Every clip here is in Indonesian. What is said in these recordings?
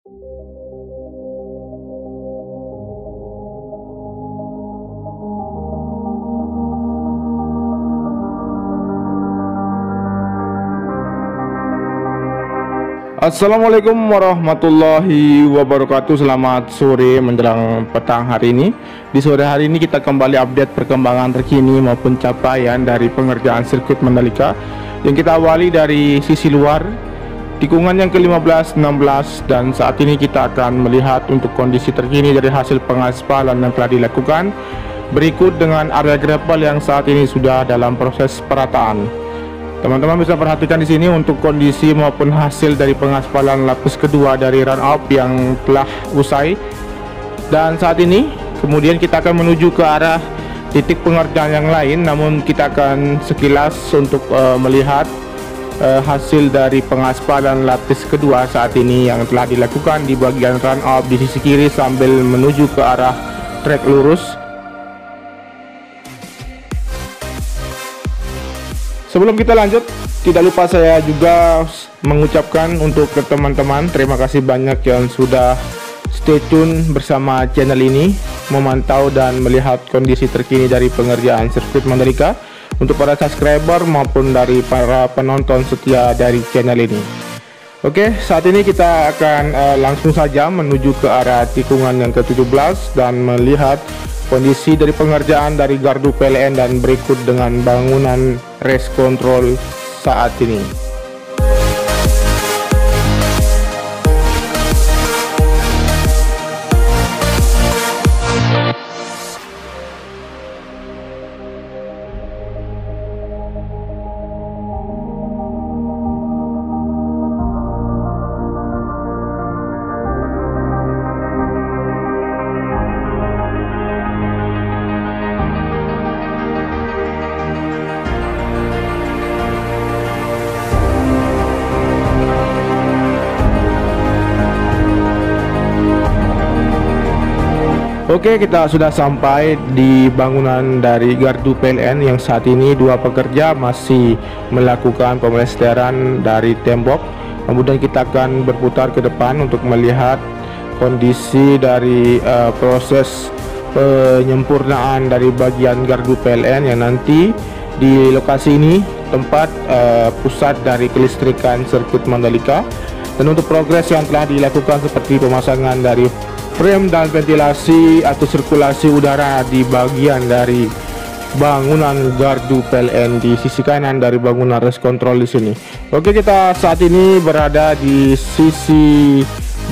Assalamualaikum warahmatullahi wabarakatuh. Selamat sore menjelang petang hari ini. Di sore hari ini kita kembali update perkembangan terkini maupun capaian dari pengerjaan sirkuit Mandalika yang kita awali dari sisi luar, tikungan yang ke-15, 16, dan saat ini kita akan melihat untuk kondisi terkini dari hasil pengaspalan yang telah dilakukan berikut dengan area gravel yang saat ini sudah dalam proses perataan. Teman-teman bisa perhatikan di sini untuk kondisi maupun hasil dari pengaspalan lapis kedua dari run up yang telah usai. Dan saat ini kemudian kita akan menuju ke arah titik pengerjaan yang lain, namun kita akan sekilas untuk melihat hasil dari pengaspalan lapis kedua saat ini yang telah dilakukan di bagian run up di sisi kiri sambil menuju ke arah trek lurus. Sebelum kita lanjut, tidak lupa saya juga mengucapkan untuk ke teman-teman, terima kasih banyak yang sudah stay tune bersama channel ini, memantau dan melihat kondisi terkini dari pengerjaan sirkuit Mandalika untuk para subscriber maupun dari para penonton setia dari channel ini. Oke, saat ini kita akan langsung saja menuju ke arah tikungan yang ke-17 dan melihat kondisi dari pengerjaan dari gardu PLN dan berikut dengan bangunan race control saat ini. Oke, kita sudah sampai di bangunan dari gardu PLN yang saat ini dua pekerja masih melakukan pemelesteran dari tembok. Kemudian kita akan berputar ke depan untuk melihat kondisi dari proses penyempurnaan dari bagian gardu PLN yang nanti di lokasi ini tempat pusat dari kelistrikan sirkuit Mandalika. Dan untuk progres yang telah dilakukan seperti pemasangan dari frame dan ventilasi atau sirkulasi udara di bagian dari bangunan gardu PLN di sisi kanan dari bangunan race control di sini. Oke, kita saat ini berada di sisi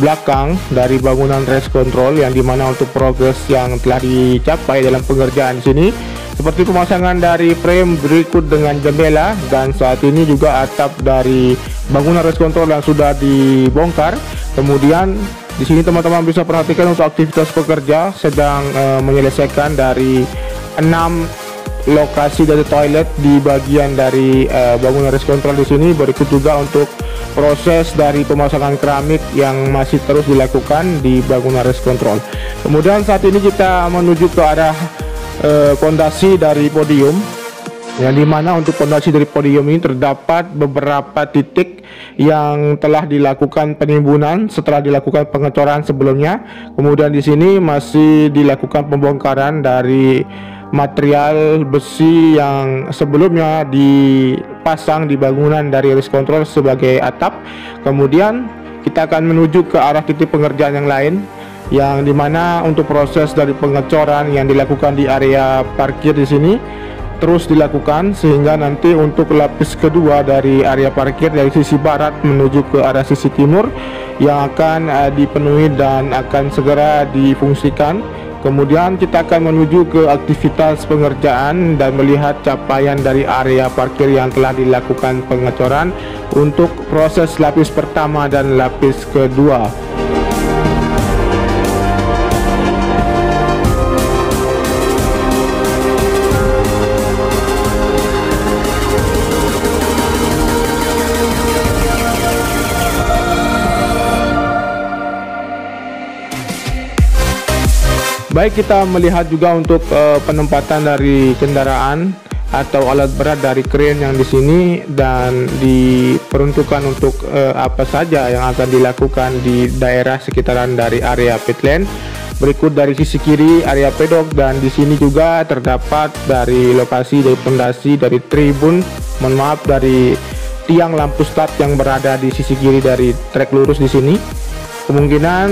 belakang dari bangunan race control yang dimana untuk progres yang telah dicapai dalam pengerjaan sini seperti pemasangan dari frame berikut dengan jendela, dan saat ini juga atap dari bangunan race control yang sudah dibongkar. Kemudian di sini teman-teman bisa perhatikan untuk aktivitas pekerja sedang menyelesaikan dari 6 lokasi dari toilet di bagian dari bangunan race control di sini. Berikut juga untuk proses dari pemasangan keramik yang masih terus dilakukan di bangunan race control. Kemudian saat ini kita menuju ke arah pondasi dari podium, yang dimana untuk pondasi dari podium ini terdapat beberapa titik yang telah dilakukan penimbunan setelah dilakukan pengecoran sebelumnya. Kemudian di sini masih dilakukan pembongkaran dari material besi yang sebelumnya dipasang di bangunan dari race control sebagai atap. Kemudian kita akan menuju ke arah titik pengerjaan yang lain, yang dimana untuk proses dari pengecoran yang dilakukan di area parkir di sini terus dilakukan, sehingga nanti untuk lapis kedua dari area parkir dari sisi barat menuju ke arah sisi timur yang akan dipenuhi dan akan segera difungsikan. Kemudian kita akan menuju ke aktivitas pengerjaan dan melihat capaian dari area parkir yang telah dilakukan pengecoran untuk proses lapis pertama dan lapis kedua. Baik, kita melihat juga untuk penempatan dari kendaraan atau alat berat dari kren yang di sini dan diperuntukkan untuk apa saja yang akan dilakukan di daerah sekitaran dari area pitland. Berikut dari sisi kiri area pedok, dan di sini juga terdapat dari lokasi dari pondasi dari tribun, dari tiang lampu start yang berada di sisi kiri dari trek lurus di sini. Kemungkinan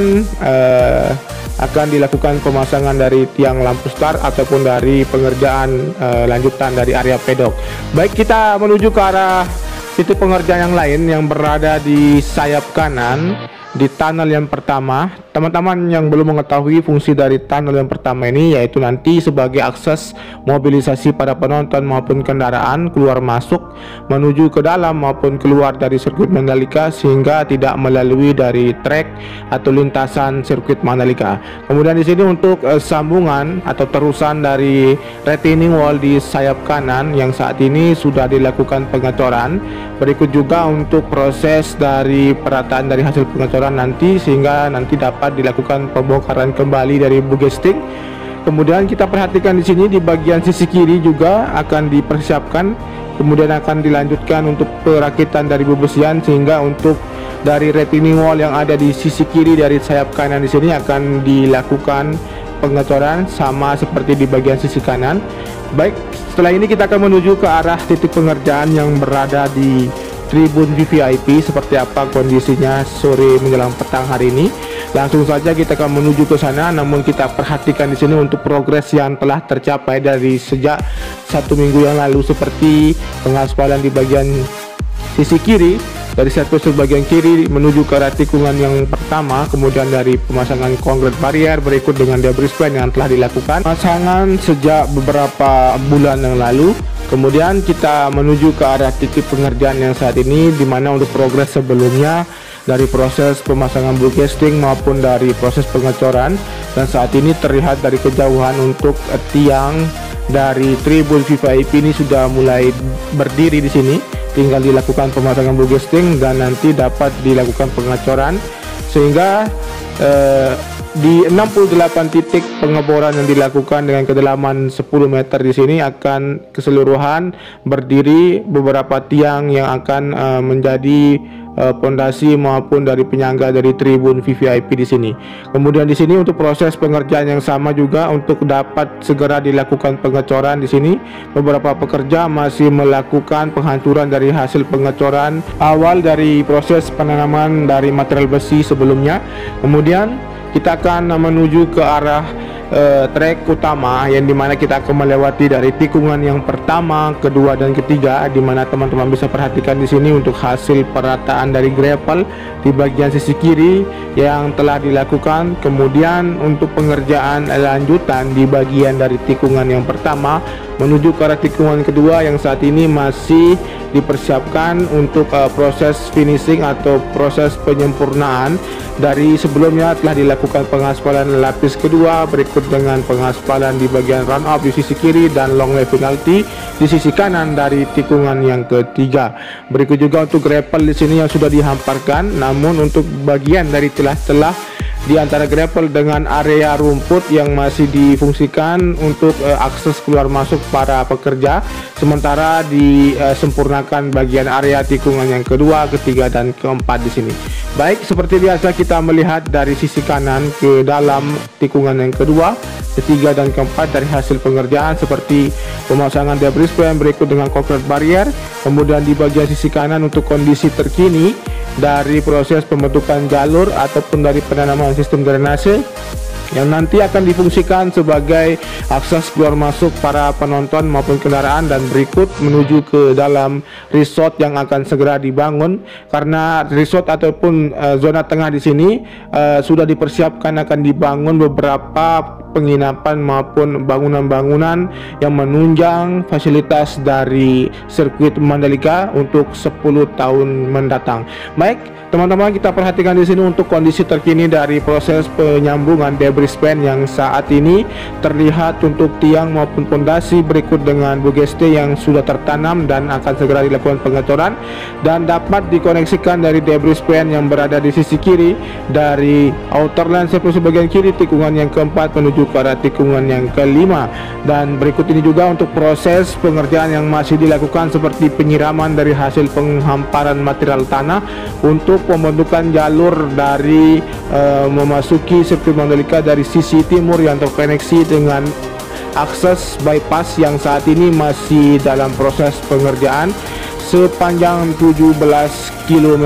akan dilakukan pemasangan dari tiang lampu start ataupun dari pengerjaan lanjutan dari area pedok. Baik, kita menuju ke arah titik pengerjaan yang lain yang berada di sayap kanan di tunnel yang pertama. Teman-teman yang belum mengetahui fungsi dari tunnel yang pertama ini, yaitu nanti sebagai akses mobilisasi para penonton maupun kendaraan keluar masuk menuju ke dalam maupun keluar dari sirkuit Mandalika, sehingga tidak melalui dari trek atau lintasan sirkuit Mandalika. Kemudian di sini untuk sambungan atau terusan dari retaining wall di sayap kanan yang saat ini sudah dilakukan pengecoran. Berikut juga untuk proses dari perataan dari hasil pengecoran nanti, sehingga nanti dapat dilakukan pembongkaran kembali dari bugesting. Kemudian kita perhatikan di sini di bagian sisi kiri juga akan dipersiapkan, kemudian akan dilanjutkan untuk perakitan dari bebesian, sehingga untuk dari retaining wall yang ada di sisi kiri dari sayap kanan di sini akan dilakukan pengecoran sama seperti di bagian sisi kanan. Baik, setelah ini kita akan menuju ke arah titik pengerjaan yang berada di tribun VVIP. Seperti apa kondisinya sore menjelang petang hari ini, langsung saja kita akan menuju ke sana. Namun kita perhatikan di sini untuk progres yang telah tercapai dari sejak 1 minggu yang lalu, seperti pengaspalan di bagian sisi kiri dari sirkuit bagian kiri menuju ke arah tikungan yang pertama, kemudian dari pemasangan konkret barrier, berikut dengan debris plan yang telah dilakukan pemasangan sejak beberapa bulan yang lalu. Kemudian kita menuju ke arah titik pengerjaan yang saat ini, di mana untuk progres sebelumnya dari proses pemasangan bugesting maupun dari proses pengecoran, dan saat ini terlihat dari kejauhan untuk tiang dari tribun VVIP ini sudah mulai berdiri di sini. Tinggal dilakukan pemasangan bugesting dan nanti dapat dilakukan pengecoran, sehingga di 68 titik pengeboran yang dilakukan dengan kedalaman 10 meter di sini akan keseluruhan berdiri beberapa tiang yang akan menjadi pondasi maupun dari penyangga dari tribun VVIP di sini. Kemudian di sini untuk proses pengerjaan yang sama juga untuk dapat segera dilakukan pengecoran di sini. Beberapa pekerja masih melakukan penghancuran dari hasil pengecoran awal dari proses penanaman dari material besi sebelumnya. Kemudian kita akan menuju ke arah trek utama, yang dimana kita akan melewati dari tikungan yang pertama, kedua dan ketiga, dimana teman-teman bisa perhatikan di sini untuk hasil perataan dari gravel di bagian sisi kiri yang telah dilakukan. Kemudian untuk pengerjaan lanjutan di bagian dari tikungan yang pertama menuju ke arah tikungan kedua yang saat ini masih dipersiapkan untuk proses finishing atau proses penyempurnaan. Dari sebelumnya telah dilakukan pengaspalan lapis kedua, berikut dengan pengaspalan di bagian run up di sisi kiri dan long lay penalty di sisi kanan dari tikungan yang ketiga. Berikut juga untuk gravel di sini yang sudah dihamparkan, namun untuk bagian dari celah-celah di antara gravel dengan area rumput yang masih difungsikan untuk akses keluar masuk para pekerja, sementara disempurnakan bagian area tikungan yang kedua, ketiga dan keempat di sini. Baik, seperti biasa kita melihat dari sisi kanan ke dalam tikungan yang kedua, ketiga dan keempat dari hasil pengerjaan seperti pemasangan debris plan, berikut dengan concrete barrier. Kemudian di bagian sisi kanan untuk kondisi terkini dari proses pembentukan jalur ataupun dari penanaman sistem drainase yang nanti akan difungsikan sebagai akses keluar masuk para penonton maupun kendaraan, dan berikut menuju ke dalam resort yang akan segera dibangun. Karena resort ataupun zona tengah di sini sudah dipersiapkan akan dibangun beberapa penginapan maupun bangunan-bangunan yang menunjang fasilitas dari sirkuit Mandalika untuk 10 tahun mendatang. Baik, teman-teman, kita perhatikan di sini untuk kondisi terkini dari proses penyambungan debris span yang saat ini terlihat untuk tiang maupun pondasi, berikut dengan bugeste yang sudah tertanam dan akan segera dilakukan pengecoran dan dapat dikoneksikan dari debris span yang berada di sisi kiri dari outer line sebagian kiri tikungan yang keempat menuju menuju ke arah tikungan yang kelima. Dan berikut ini juga untuk proses pengerjaan yang masih dilakukan seperti penyiraman dari hasil penghamparan material tanah untuk pembentukan jalur dari memasuki sirkuit Mandalika dari sisi timur yang terkoneksi dengan akses bypass yang saat ini masih dalam proses pengerjaan sepanjang 17 km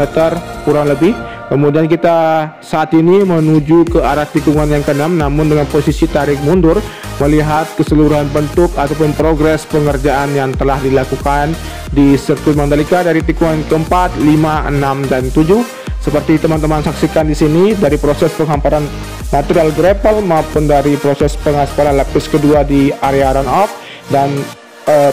kurang lebih. Kemudian kita saat ini menuju ke arah tikungan yang ke-6, namun dengan posisi tarik mundur melihat keseluruhan bentuk ataupun progres pengerjaan yang telah dilakukan di sirkuit Mandalika dari tikungan keempat, 5, 6, dan 7. Seperti teman-teman saksikan di sini dari proses penghamparan material gravel maupun dari proses pengaspalan lapis kedua di area run-off dan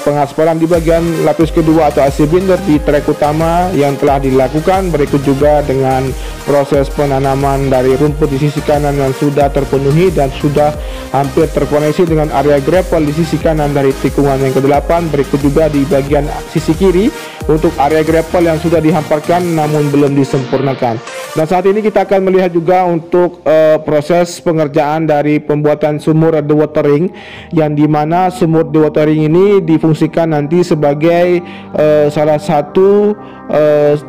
pengaspalan di bagian lapis kedua atau AC binder di trek utama yang telah dilakukan. Berikut juga dengan proses penanaman dari rumput di sisi kanan yang sudah terpenuhi dan sudah hampir terkoneksi dengan area gravel di sisi kanan dari tikungan yang ke-8. Berikut juga di bagian sisi kiri untuk area gravel yang sudah dihamparkan namun belum disempurnakan. Dan saat ini kita akan melihat juga untuk proses pengerjaan dari pembuatan sumur dewatering, yang dimana sumur dewatering ini difungsikan nanti sebagai salah satu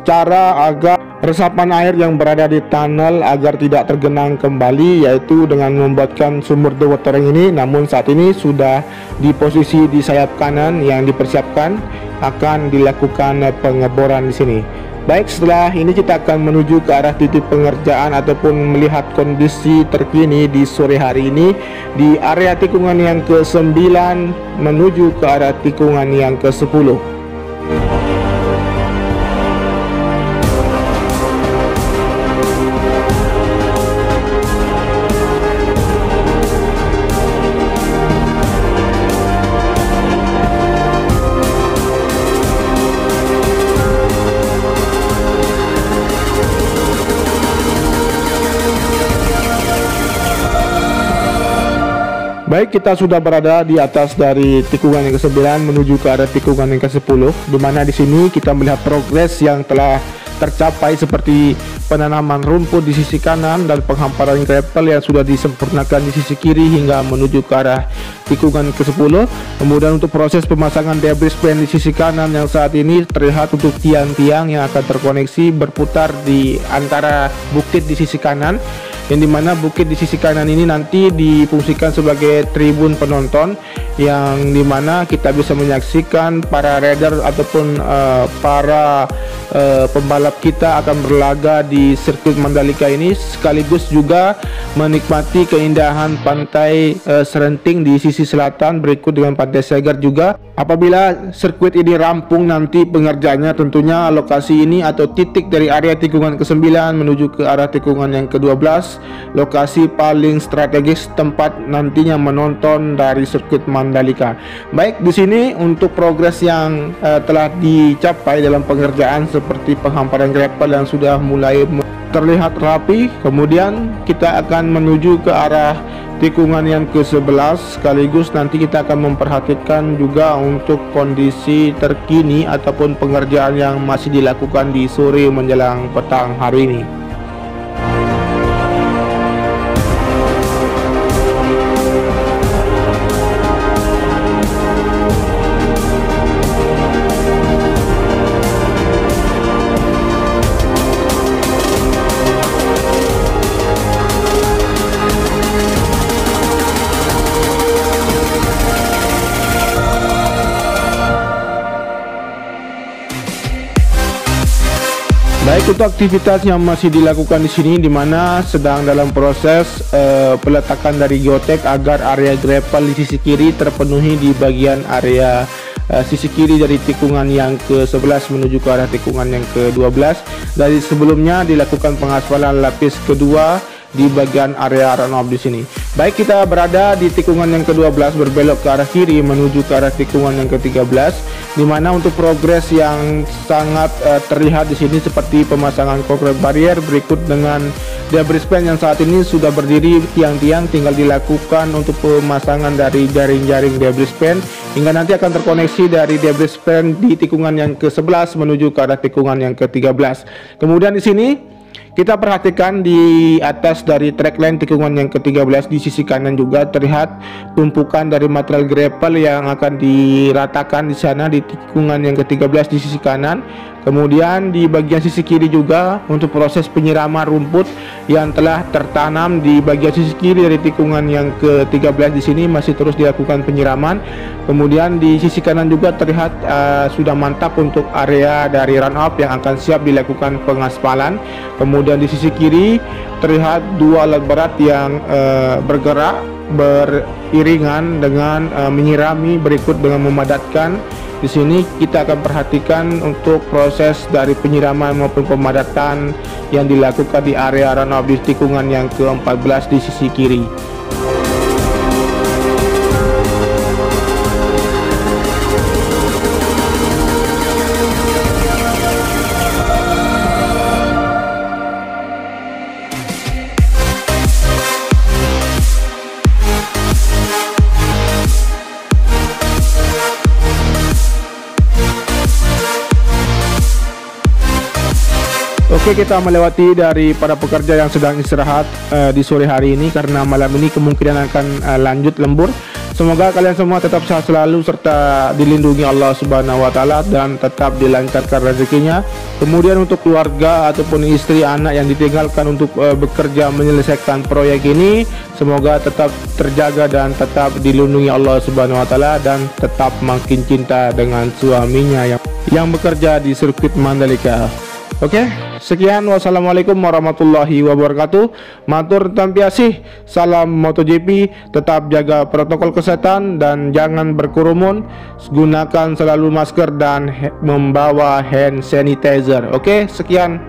cara agar resapan air yang berada di tunnel agar tidak tergenang kembali, yaitu dengan membuatkan sumur dewatering ini. Namun saat ini sudah di posisi di sayap kanan yang dipersiapkan akan dilakukan pengeboran di sini. Baik, setelah ini kita akan menuju ke arah titik pengerjaan ataupun melihat kondisi terkini di sore hari ini di area tikungan yang ke-9 menuju ke arah tikungan yang ke-10. Baik, kita sudah berada di atas dari tikungan yang ke-9 menuju ke arah tikungan yang ke-10, di mana di sini kita melihat progres yang telah tercapai seperti penanaman rumput di sisi kanan dan penghamparan gravel yang sudah disempurnakan di sisi kiri hingga menuju ke arah tikungan ke-10. Kemudian untuk proses pemasangan debris pen di sisi kanan yang saat ini terlihat untuk tiang-tiang yang akan terkoneksi berputar di antara bukit di sisi kanan, yang dimana bukit di sisi kanan ini nanti difungsikan sebagai tribun penonton, yang dimana kita bisa menyaksikan para rider ataupun para pembalap kita akan berlaga di sirkuit Mandalika ini, sekaligus juga menikmati keindahan pantai Serenting di sisi selatan, berikut dengan pantai Segar juga. Apabila sirkuit ini rampung nanti pengerjaannya, tentunya lokasi ini atau titik dari area tikungan ke-9 menuju ke arah tikungan yang ke-12, lokasi paling strategis tempat nantinya menonton dari sirkuit Mandalika. Baik, di sini untuk progres yang telah dicapai dalam pengerjaan seperti penghamparan gravel yang sudah mulai terlihat rapi. Kemudian kita akan menuju ke arah tikungan yang ke-11, sekaligus nanti kita akan memperhatikan juga untuk kondisi terkini ataupun pengerjaan yang masih dilakukan di sore menjelang petang hari ini. Baik, untuk aktivitas yang masih dilakukan di sini, di mana sedang dalam proses peletakan dari geotek agar area gravel di sisi kiri terpenuhi di bagian area sisi kiri dari tikungan yang ke-11 menuju ke arah tikungan yang ke-12. Dari sebelumnya dilakukan pengaspalan lapis kedua di bagian area runoff di sini. Baik, kita berada di tikungan yang ke-12 berbelok ke arah kiri menuju ke arah tikungan yang ke-13, di mana untuk progres yang sangat terlihat di sini seperti pemasangan concrete barrier, berikut dengan debris pen yang saat ini sudah berdiri tiang-tiang, tinggal dilakukan untuk pemasangan dari jaring-jaring debris pen hingga nanti akan terkoneksi dari debris pen di tikungan yang ke-11 menuju ke arah tikungan yang ke-13. Kemudian di sini Kita perhatikan di atas dari trackline tikungan yang ke-13 di sisi kanan juga terlihat tumpukan dari material gravel yang akan diratakan di sana di tikungan yang ke-13 di sisi kanan. Kemudian di bagian sisi kiri juga untuk proses penyiraman rumput yang telah tertanam di bagian sisi kiri dari tikungan yang ke-13 di sini masih terus dilakukan penyiraman. Kemudian di sisi kanan juga terlihat sudah mantap untuk area dari runoff yang akan siap dilakukan pengaspalan. Kemudian di sisi kiri terlihat dua alat berat yang bergerak beriringan dengan menyirami berikut dengan memadatkan. Di sini kita akan perhatikan untuk proses dari penyiraman maupun pemadatan yang dilakukan di area runoff di tikungan yang ke-14 di sisi kiri. Oke, kita melewati dari para pekerja yang sedang istirahat di sore hari ini karena malam ini kemungkinan akan lanjut lembur. Semoga kalian semua tetap sehat selalu serta dilindungi Allah Subhanahu wa taala dan tetap dilancarkan rezekinya. Kemudian untuk keluarga ataupun istri anak yang ditinggalkan untuk bekerja menyelesaikan proyek ini, semoga tetap terjaga dan tetap dilindungi Allah Subhanahu wa taala dan tetap makin cinta dengan suaminya yang bekerja di sirkuit Mandalika. Oke, sekian, wassalamualaikum warahmatullahi wabarakatuh. Matur tampiasih, salam MotoGP. Tetap jaga protokol kesehatan dan jangan berkerumun. Gunakan selalu masker dan membawa hand sanitizer. Oke, sekian.